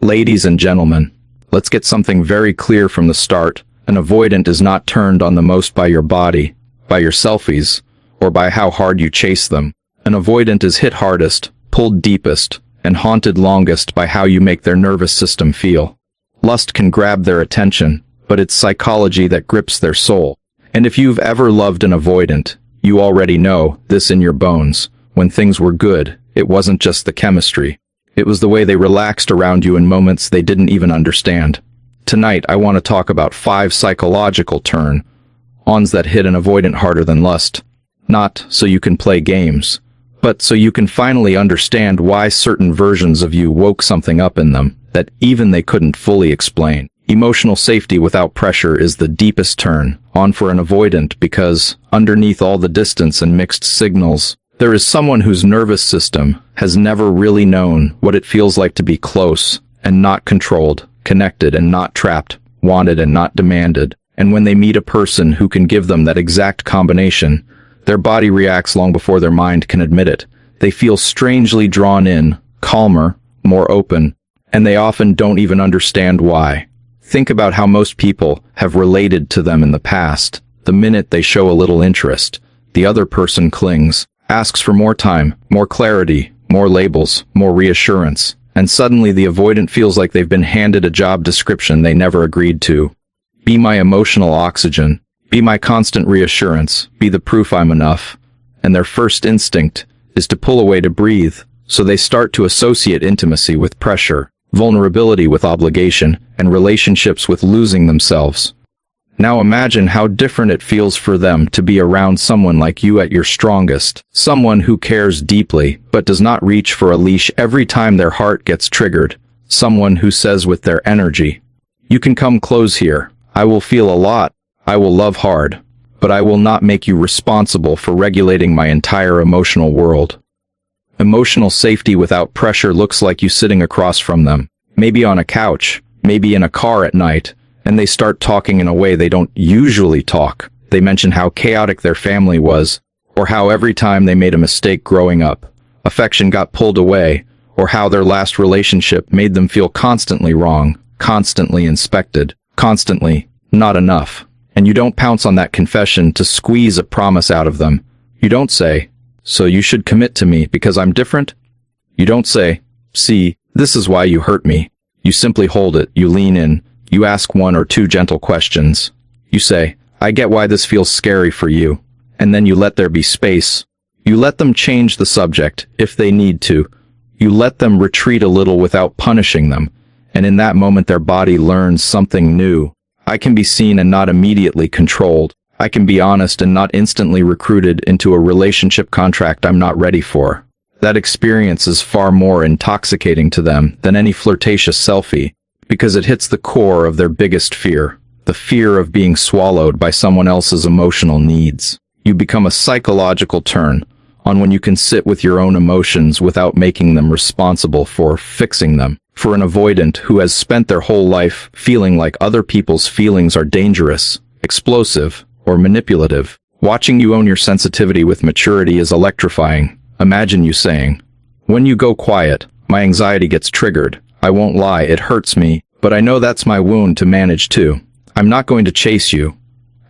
Ladies and gentlemen, let's get something very clear from the start. An avoidant is not turned on the most by your body, by your selfies, or by how hard you chase them. An avoidant is hit hardest, pulled deepest, and haunted longest by how you make their nervous system feel. Lust can grab their attention, but it's psychology that grips their soul. And if you've ever loved an avoidant, you already know this in your bones. When things were good, it wasn't just the chemistry. It was the way they relaxed around you in moments they didn't even understand. Tonight, I want to talk about 5 psychological turn-ons that hit an avoidant harder than lust. Not so you can play games, but so you can finally understand why certain versions of you woke something up in them that even they couldn't fully explain. Emotional safety without pressure is the deepest turn-on for an avoidant because, underneath all the distance and mixed signals, there is someone whose nervous system has never really known what it feels like to be close and not controlled, connected and not trapped, wanted and not demanded. And when they meet a person who can give them that exact combination, their body reacts long before their mind can admit it. They feel strangely drawn in, calmer, more open, and they often don't even understand why. Think about how most people have related to them in the past. The minute they show a little interest, the other person clings, asks for more time, more clarity, more labels, more reassurance, and suddenly the avoidant feels like they've been handed a job description they never agreed to. Be my emotional oxygen, be my constant reassurance, be the proof I'm enough. And their first instinct is to pull away to breathe, so they start to associate intimacy with pressure, vulnerability with obligation, and relationships with losing themselves. Now imagine how different it feels for them to be around someone like you at your strongest, someone who cares deeply but does not reach for a leash every time their heart gets triggered, someone who says with their energy, "You can come close here, I will feel a lot, I will love hard, but I will not make you responsible for regulating my entire emotional world." Emotional safety without pressure looks like you sitting across from them, maybe on a couch, maybe in a car at night, and they start talking in a way they don't usually talk. They mention how chaotic their family was, or how every time they made a mistake growing up, affection got pulled away, or how their last relationship made them feel constantly wrong, constantly inspected, constantly not enough. And you don't pounce on that confession to squeeze a promise out of them. You don't say, "So you should commit to me because I'm different?" You don't say, "See, this is why you hurt me." You simply hold it, you lean in, you ask 1 or 2 gentle questions. You say, "I get why this feels scary for you." And then you let there be space. You let them change the subject, if they need to. You let them retreat a little without punishing them. And in that moment their body learns something new. I can be seen and not immediately controlled. I can be honest and not instantly recruited into a relationship contract I'm not ready for. That experience is far more intoxicating to them than any flirtatious selfie, because it hits the core of their biggest fear, the fear of being swallowed by someone else's emotional needs. You become a psychological turn-on when you can sit with your own emotions without making them responsible for fixing them. For an avoidant who has spent their whole life feeling like other people's feelings are dangerous, explosive, or manipulative, watching you own your sensitivity with maturity is electrifying. Imagine you saying, "When you go quiet, my anxiety gets triggered. I won't lie, it hurts me, but I know that's my wound to manage too. I'm not going to chase you.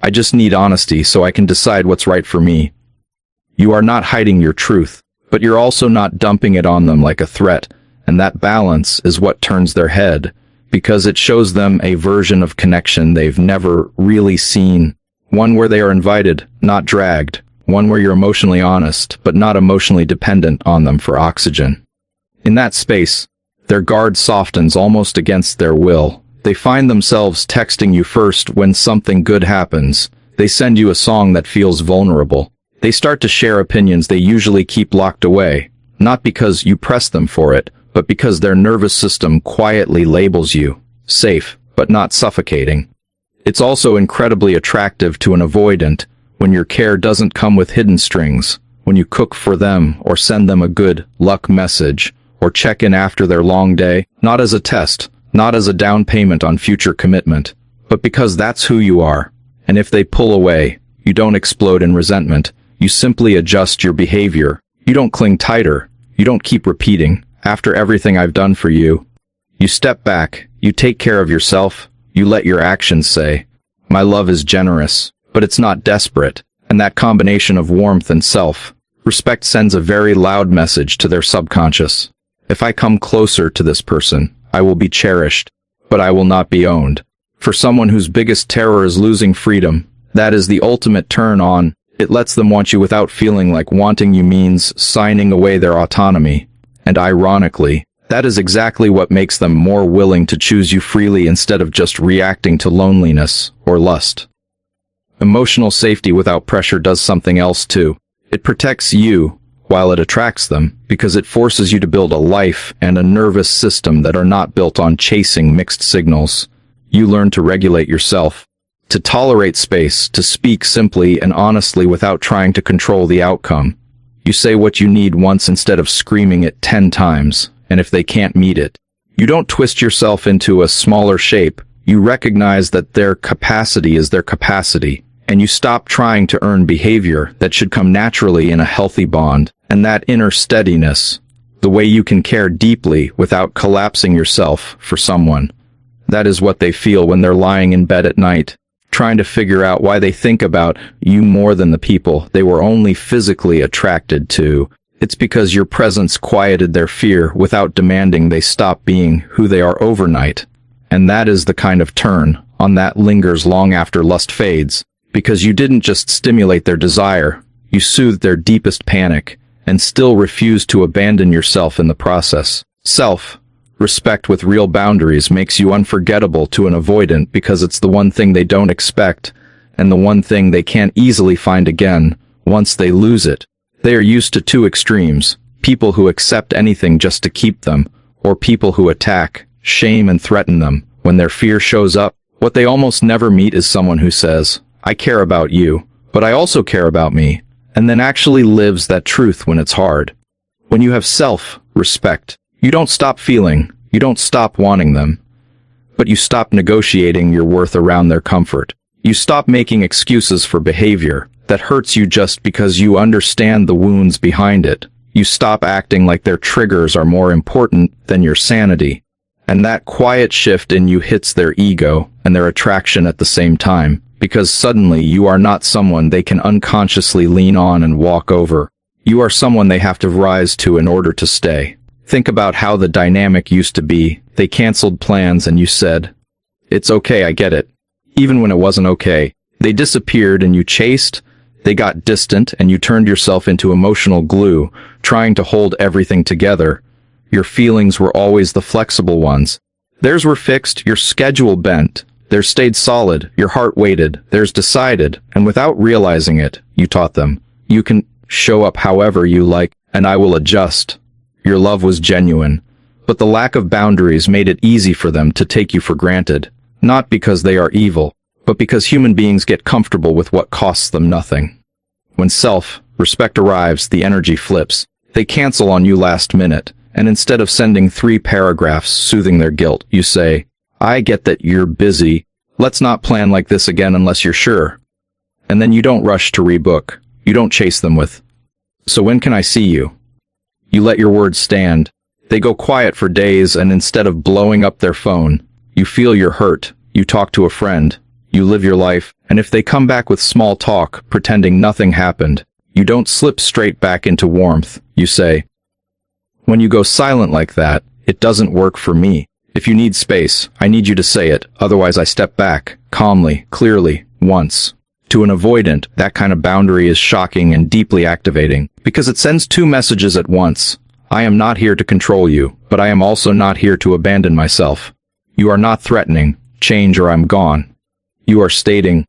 I just need honesty so I can decide what's right for me." You are not hiding your truth, but you're also not dumping it on them like a threat, and that balance is what turns their head, because it shows them a version of connection they've never really seen. One where they are invited, not dragged. One where you're emotionally honest, but not emotionally dependent on them for oxygen. In that space, their guard softens almost against their will. They find themselves texting you first when something good happens. They send you a song that feels vulnerable. They start to share opinions they usually keep locked away, not because you press them for it, but because their nervous system quietly labels you safe, but not suffocating. It's also incredibly attractive to an avoidant when your care doesn't come with hidden strings, when you cook for them or send them a good luck message, or check in after their long day, not as a test, not as a down payment on future commitment, but because that's who you are. And if they pull away, you don't explode in resentment, you simply adjust your behavior. You don't cling tighter, you don't keep repeating, "After everything I've done for you." You step back, you take care of yourself, you let your actions say, "My love is generous, but it's not desperate," and that combination of warmth and self-respect sends a very loud message to their subconscious. If I come closer to this person, I will be cherished, but I will not be owned. For someone whose biggest terror is losing freedom, that is the ultimate turn-on. It lets them want you without feeling like wanting you means signing away their autonomy. And ironically, that is exactly what makes them more willing to choose you freely instead of just reacting to loneliness or lust. Emotional safety without pressure does something else too. It protects you while it attracts them, because it forces you to build a life and a nervous system that are not built on chasing mixed signals. You learn to regulate yourself, to tolerate space, to speak simply and honestly without trying to control the outcome. You say what you need once instead of screaming it 10 times, and if they can't meet it, you don't twist yourself into a smaller shape. You recognize that their capacity is their capacity, and you stop trying to earn behavior that should come naturally in a healthy bond. And that inner steadiness, the way you can care deeply without collapsing yourself for someone, that is what they feel when they're lying in bed at night, trying to figure out why they think about you more than the people they were only physically attracted to. It's because your presence quieted their fear without demanding they stop being who they are overnight. And that is the kind of turn on that lingers long after lust fades, because you didn't just stimulate their desire, you soothed their deepest panic, and still refuse to abandon yourself in the process. Self-respect with real boundaries makes you unforgettable to an avoidant because it's the one thing they don't expect, and the one thing they can't easily find again once they lose it. They are used to two extremes: people who accept anything just to keep them, or people who attack, shame, and threaten them when their fear shows up. What they almost never meet is someone who says, "I care about you, but I also care about me," and then actually lives that truth when it's hard. When you have self-respect, you don't stop feeling, you don't stop wanting them, but you stop negotiating your worth around their comfort. You stop making excuses for behavior that hurts you just because you understand the wounds behind it. You stop acting like their triggers are more important than your sanity. And that quiet shift in you hits their ego and their attraction at the same time, because suddenly you are not someone they can unconsciously lean on and walk over. You are someone they have to rise to in order to stay. Think about how the dynamic used to be. They canceled plans and you said, "It's okay, I get it." Even when it wasn't okay. They disappeared and you chased. They got distant and you turned yourself into emotional glue, trying to hold everything together. Your feelings were always the flexible ones. Theirs were fixed, your schedule bent. Theirs stayed solid, your heart waited, theirs decided, and without realizing it, you taught them, "You can show up however you like, and I will adjust." Your love was genuine, but the lack of boundaries made it easy for them to take you for granted, not because they are evil, but because human beings get comfortable with what costs them nothing. When self-respect arrives, the energy flips. They cancel on you last minute, and instead of sending 3 paragraphs soothing their guilt, you say, "I get that you're busy. Let's not plan like this again unless you're sure." And then you don't rush to rebook. You don't chase them with, "So when can I see you?" You let your words stand. They go quiet for days, and instead of blowing up their phone, you feel you're hurt. You talk to a friend. You live your life. And if they come back with small talk, pretending nothing happened, you don't slip straight back into warmth. You say, "When you go silent like that, it doesn't work for me. If you need space, I need you to say it, otherwise I step back, calmly, clearly, once." To an avoidant, that kind of boundary is shocking and deeply activating, because it sends 2 messages at once. I am not here to control you, but I am also not here to abandon myself. You are not threatening, "Change or I'm gone." You are stating,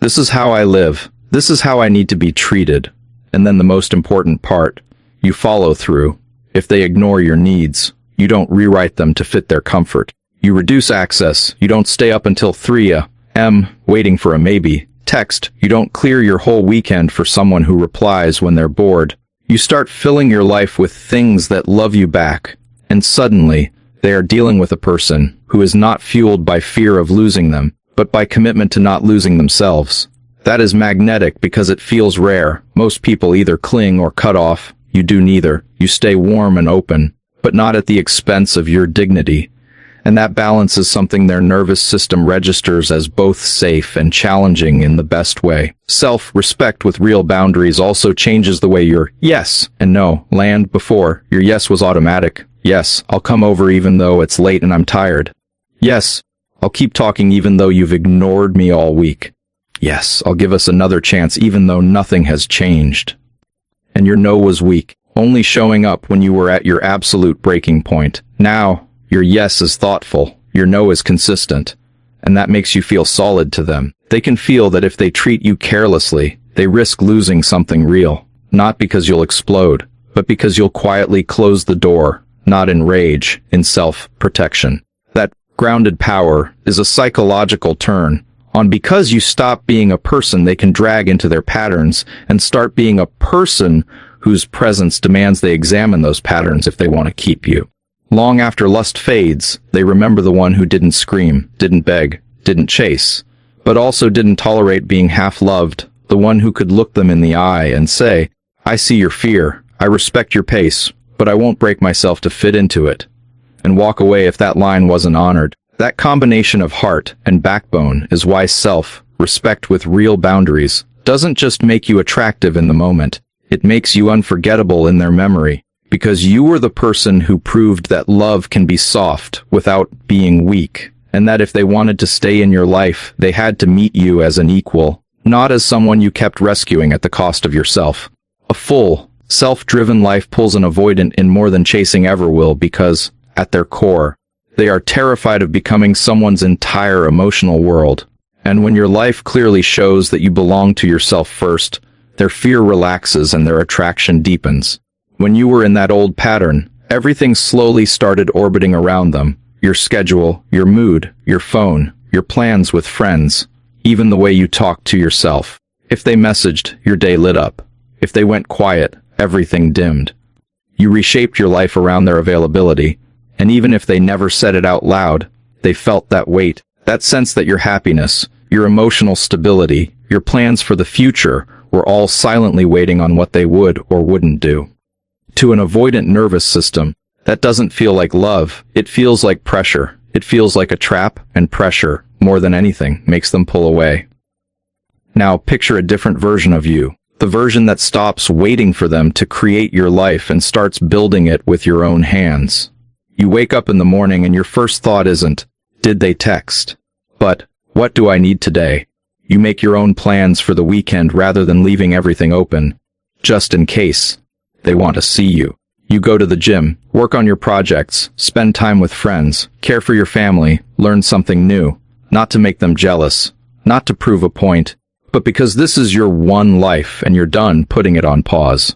"This is how I live, this is how I need to be treated." And then the most important part, you follow through. If they ignore your needs, you don't rewrite them to fit their comfort. You reduce access. You don't stay up until 3 a.m. waiting for a maybe text. You don't clear your whole weekend for someone who replies when they're bored. You start filling your life with things that love you back. And suddenly, they are dealing with a person who is not fueled by fear of losing them, but by commitment to not losing themselves. That is magnetic because it feels rare. Most people either cling or cut off. You do neither. You stay warm and open, but not at the expense of your dignity. And that balance is something their nervous system registers as both safe and challenging in the best way. Self-respect with real boundaries also changes the way your yes and no land. Before, your yes was automatic. Yes, I'll come over even though it's late and I'm tired. Yes, I'll keep talking even though you've ignored me all week. Yes, I'll give us another chance even though nothing has changed. And your no was weak, only showing up when you were at your absolute breaking point. Now, your yes is thoughtful, your no is consistent, and that makes you feel solid to them. They can feel that if they treat you carelessly, they risk losing something real, not because you'll explode, but because you'll quietly close the door, not in rage, in self-protection. That grounded power is a psychological turn-on because you stop being a person they can drag into their patterns and start being a person whose presence demands they examine those patterns if they want to keep you. Long after lust fades, they remember the one who didn't scream, didn't beg, didn't chase, but also didn't tolerate being half-loved, the one who could look them in the eye and say, I see your fear, I respect your pace, but I won't break myself to fit into it, and walk away if that line wasn't honored. That combination of heart and backbone is why self-respect with real boundaries doesn't just make you attractive in the moment, it makes you unforgettable in their memory. Because you were the person who proved that love can be soft without being weak, and that if they wanted to stay in your life, they had to meet you as an equal, not as someone you kept rescuing at the cost of yourself. A full, self-driven life pulls an avoidant in more than chasing ever will because, at their core, they are terrified of becoming someone's entire emotional world. And when your life clearly shows that you belong to yourself first, their fear relaxes and their attraction deepens. When you were in that old pattern, everything slowly started orbiting around them. Your schedule, your mood, your phone, your plans with friends, even the way you talked to yourself. If they messaged, your day lit up. If they went quiet, everything dimmed. You reshaped your life around their availability, and even if they never said it out loud, they felt that weight, that sense that your happiness, your emotional stability, your plans for the future were all silently waiting on what they would or wouldn't do. To an avoidant nervous system, that doesn't feel like love, it feels like pressure. It feels like a trap, and pressure, more than anything, makes them pull away. Now picture a different version of you, the version that stops waiting for them to create your life and starts building it with your own hands. You wake up in the morning and your first thought isn't, did they text? But, what do I need today? You make your own plans for the weekend rather than leaving everything open, just in case they want to see you. You go to the gym, work on your projects, spend time with friends, care for your family, learn something new, not to make them jealous, not to prove a point, but because this is your one life and you're done putting it on pause.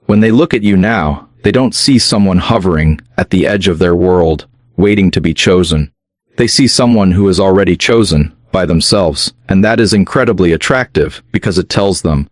When they look at you now, they don't see someone hovering at the edge of their world, waiting to be chosen. They see someone who is already chosen by themselves, and that is incredibly attractive because it tells them,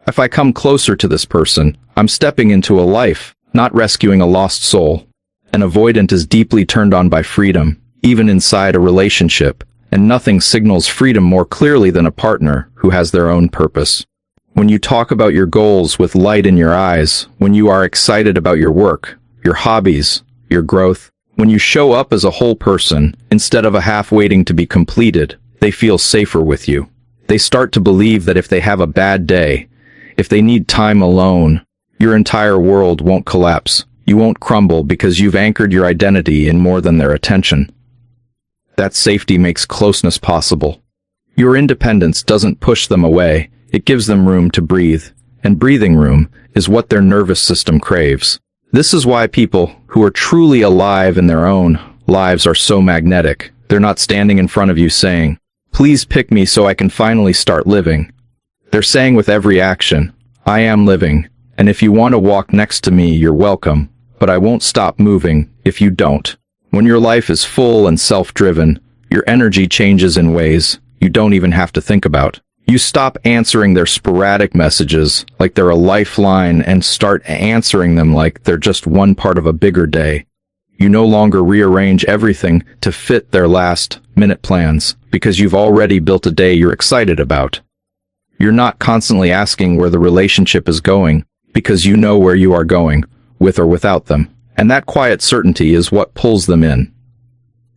if I come closer to this person, I'm stepping into a life, not rescuing a lost soul. An avoidant is deeply turned on by freedom, even inside a relationship, and nothing signals freedom more clearly than a partner who has their own purpose. When you talk about your goals with light in your eyes, when you are excited about your work, your hobbies, your growth, when you show up as a whole person, instead of a half waiting to be completed, they feel safer with you. They start to believe that if they have a bad day, if they need time alone, your entire world won't collapse. You won't crumble because you've anchored your identity in more than their attention. That safety makes closeness possible. Your independence doesn't push them away, it gives them room to breathe, and breathing room is what their nervous system craves. This is why people who are truly alive in their own lives are so magnetic. They're not standing in front of you saying, please pick me so I can finally start living. They're saying with every action, I am living, and if you want to walk next to me, you're welcome, but I won't stop moving if you don't. When your life is full and self-driven, your energy changes in ways you don't even have to think about. You stop answering their sporadic messages like they're a lifeline and start answering them like they're just one part of a bigger day. You no longer rearrange everything to fit their last-minute plans because you've already built a day you're excited about. You're not constantly asking where the relationship is going because you know where you are going, with or without them, and that quiet certainty is what pulls them in.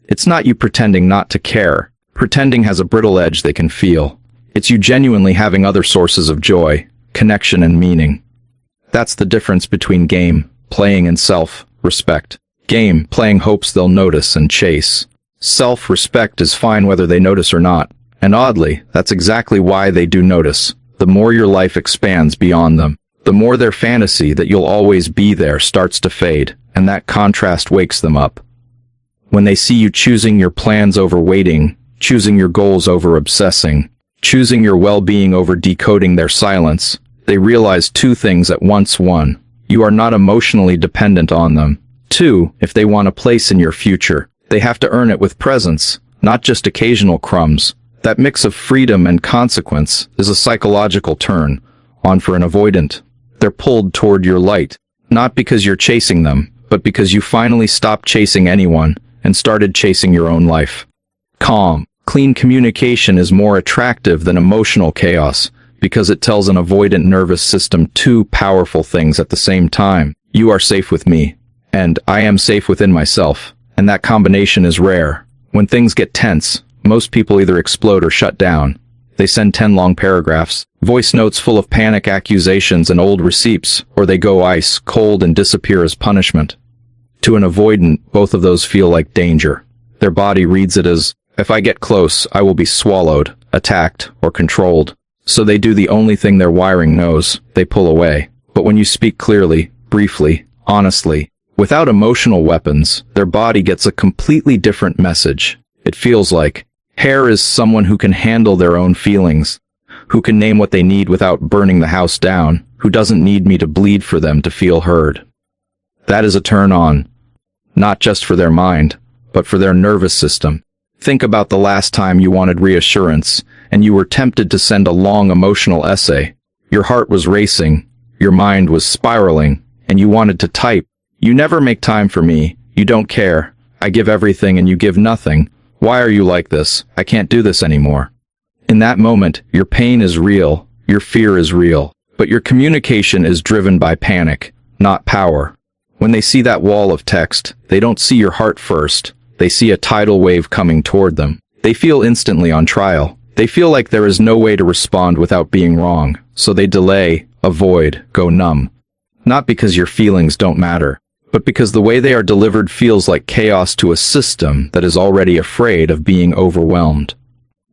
It's not you pretending not to care. Pretending has a brittle edge they can feel. It's you genuinely having other sources of joy, connection, and meaning. That's the difference between game, playing, and self-respect. Game, playing hopes they'll notice and chase. Self-respect is fine whether they notice or not. And oddly, that's exactly why they do notice. The more your life expands beyond them, the more their fantasy that you'll always be there starts to fade, and that contrast wakes them up. When they see you choosing your plans over waiting, choosing your goals over obsessing, choosing your well-being over decoding their silence, they realize two things at once. One, you are not emotionally dependent on them. Two, if they want a place in your future, they have to earn it with presence, not just occasional crumbs. That mix of freedom and consequence is a psychological turn-on for an avoidant. They're pulled toward your light, not because you're chasing them, but because you finally stopped chasing anyone and started chasing your own life. Calm, clean communication is more attractive than emotional chaos because it tells an avoidant nervous system two powerful things at the same time. You are safe with me, and I am safe within myself, and that combination is rare. When things get tense, most people either explode or shut down. They send 10 long paragraphs, voice notes full of panic accusations and old receipts, or they go ice cold and disappear as punishment. To an avoidant, both of those feel like danger. Their body reads it as, if I get close, I will be swallowed, attacked, or controlled. So they do the only thing their wiring knows, they pull away. But when you speak clearly, briefly, honestly, without emotional weapons, their body gets a completely different message. It feels like, Hair is someone who can handle their own feelings, who can name what they need without burning the house down, who doesn't need me to bleed for them to feel heard. That is a turn-on, not just for their mind, but for their nervous system. Think about the last time you wanted reassurance, and you were tempted to send a long emotional essay. Your heart was racing, your mind was spiraling, and you wanted to type, "You never make time for me, you don't care, I give everything and you give nothing. Why are you like this? I can't do this anymore." In that moment, your pain is real, your fear is real, but your communication is driven by panic, not power. When they see that wall of text, they don't see your heart first. They see a tidal wave coming toward them. They feel instantly on trial. They feel like there is no way to respond without being wrong, so they delay, avoid, go numb. Not because your feelings don't matter, but because the way they are delivered feels like chaos to a system that is already afraid of being overwhelmed.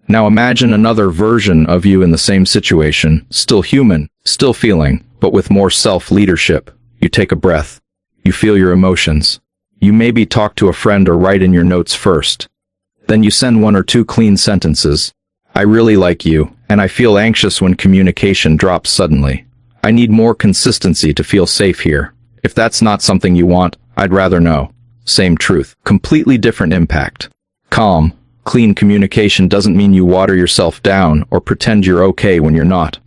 Now imagine another version of you in the same situation, still human, still feeling, but with more self-leadership. You take a breath. You feel your emotions. You maybe talk to a friend or write in your notes first. Then you send one or two clean sentences. I really like you, and I feel anxious when communication drops suddenly. I need more consistency to feel safe here. If that's not something you want, I'd rather know. Same truth, completely different impact. Calm, clean communication doesn't mean you water yourself down or pretend you're okay when you're not.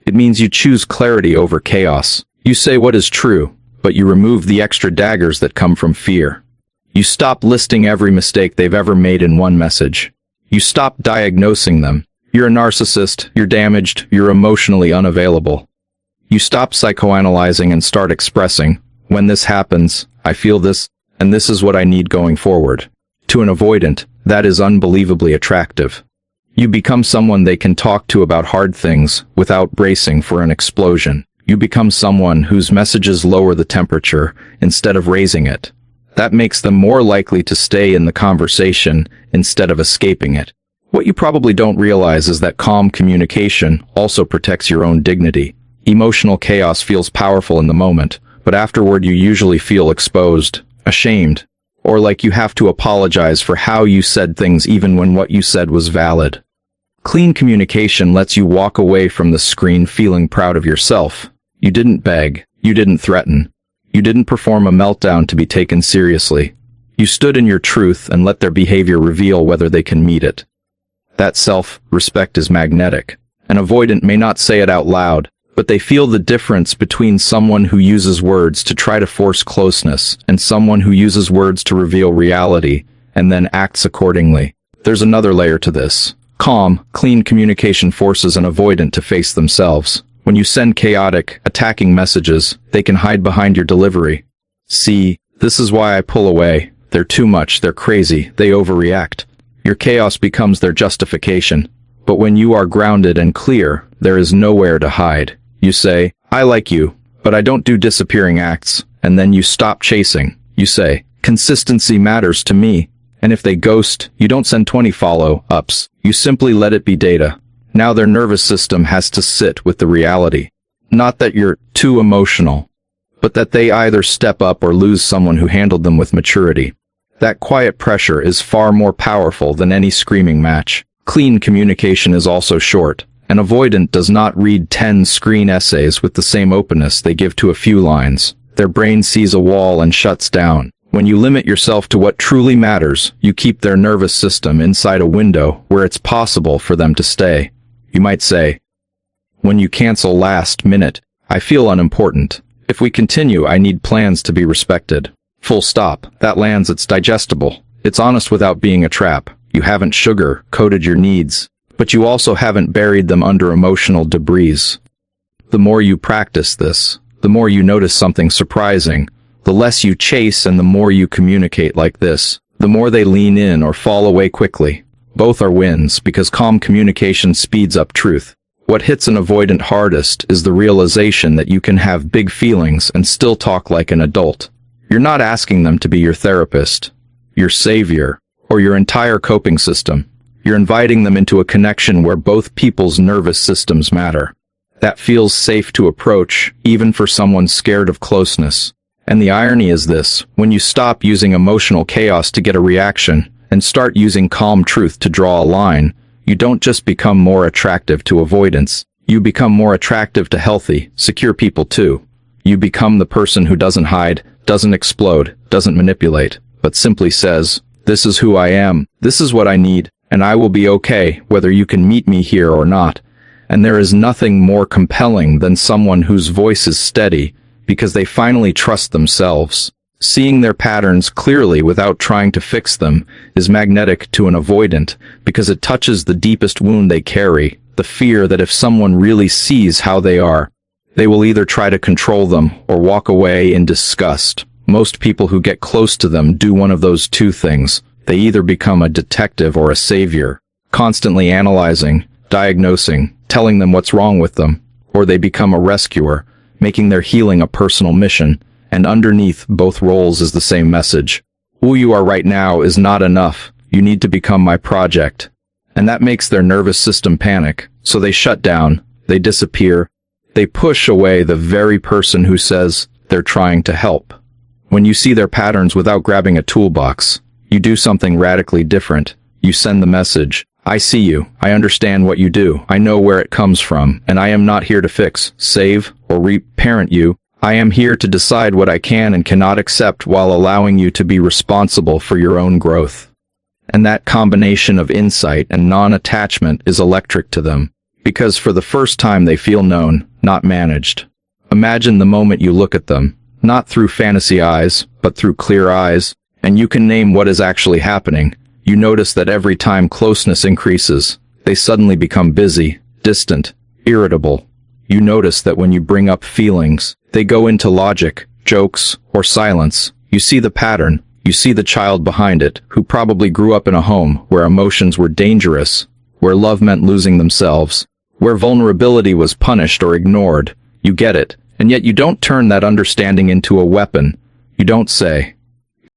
It means you choose clarity over chaos. You say what is true, but you remove the extra daggers that come from fear. You stop listing every mistake they've ever made in one message. You stop diagnosing them. You're a narcissist, you're damaged, you're emotionally unavailable. You stop psychoanalyzing and start expressing, when this happens, I feel this, and this is what I need going forward. To an avoidant, that is unbelievably attractive. You become someone they can talk to about hard things without bracing for an explosion. You become someone whose messages lower the temperature instead of raising it. That makes them more likely to stay in the conversation instead of escaping it. What you probably don't realize is that calm communication also protects your own dignity. Emotional chaos feels powerful in the moment, but afterward you usually feel exposed, ashamed, or like you have to apologize for how you said things even when what you said was valid. Clean communication lets you walk away from the screen feeling proud of yourself. You didn't beg, you didn't threaten, you didn't perform a meltdown to be taken seriously. You stood in your truth and let their behavior reveal whether they can meet it. That self-respect is magnetic. An avoidant may not say it out loud, but they feel the difference between someone who uses words to try to force closeness and someone who uses words to reveal reality and then acts accordingly. There's another layer to this. Calm, clean communication forces an avoidant to face themselves. When you send chaotic, attacking messages, they can hide behind your delivery. See, this is why I pull away, They're too much, they're crazy, they overreact. Your chaos becomes their justification. But when you are grounded and clear, there is nowhere to hide. You say, I like you, but I don't do disappearing acts, and then you stop chasing. You say, consistency matters to me. And if they ghost, you don't send 20 follow-ups. You simply let it be data. Now their nervous system has to sit with the reality. Not that you're too emotional, but that they either step up or lose someone who handled them with maturity. That quiet pressure is far more powerful than any screaming match. Clean communication is also short. An avoidant does not read 10 screen essays with the same openness they give to a few lines. Their brain sees a wall and shuts down. When you limit yourself to what truly matters, you keep their nervous system inside a window where it's possible for them to stay. You might say, when you cancel last minute, I feel unimportant. If we continue, I need plans to be respected. Full stop. That lands, it's digestible. It's honest without being a trap. You haven't sugar-coated your needs, but you also haven't buried them under emotional debris. The more you practice this, the more you notice something surprising. The less you chase and the more you communicate like this, the more they lean in or fall away quickly. Both are wins because calm communication speeds up truth. What hits an avoidant hardest is the realization that you can have big feelings and still talk like an adult. You're not asking them to be your therapist, your savior, or your entire coping system. You're inviting them into a connection where both people's nervous systems matter. That feels safe to approach, even for someone scared of closeness. And the irony is this: when you stop using emotional chaos to get a reaction and start using calm truth to draw a line, you don't just become more attractive to avoidance. You become more attractive to healthy, secure people too. You become the person who doesn't hide, doesn't explode, doesn't manipulate, but simply says, this is who I am, this is what I need, and I will be okay whether you can meet me here or not. And there is nothing more compelling than someone whose voice is steady because they finally trust themselves. Seeing their patterns clearly without trying to fix them is magnetic to an avoidant because it touches the deepest wound they carry, the fear that if someone really sees how they are, they will either try to control them or walk away in disgust. Most people who get close to them do one of those two things. They either become a detective or a savior, constantly analyzing, diagnosing, telling them what's wrong with them, or they become a rescuer, making their healing a personal mission, and underneath both roles is the same message. Who you are right now is not enough. You need to become my project. And that makes their nervous system panic, so they shut down, they disappear, they push away the very person who says they're trying to help. When you see their patterns without grabbing a toolbox, you do something radically different. You send the message, I see you, I understand what you do, I know where it comes from, and I am not here to fix, save, or reparent you. I am here to decide what I can and cannot accept while allowing you to be responsible for your own growth. And that combination of insight and non-attachment is electric to them, because for the first time they feel known, not managed. Imagine the moment you look at them, not through fantasy eyes, but through clear eyes, and you can name what is actually happening. You notice that every time closeness increases, they suddenly become busy, distant, irritable. You notice that when you bring up feelings, they go into logic, jokes, or silence. You see the pattern. You see the child behind it, who probably grew up in a home where emotions were dangerous, where love meant losing themselves, where vulnerability was punished or ignored. You get it, and yet you don't turn that understanding into a weapon. You don't say,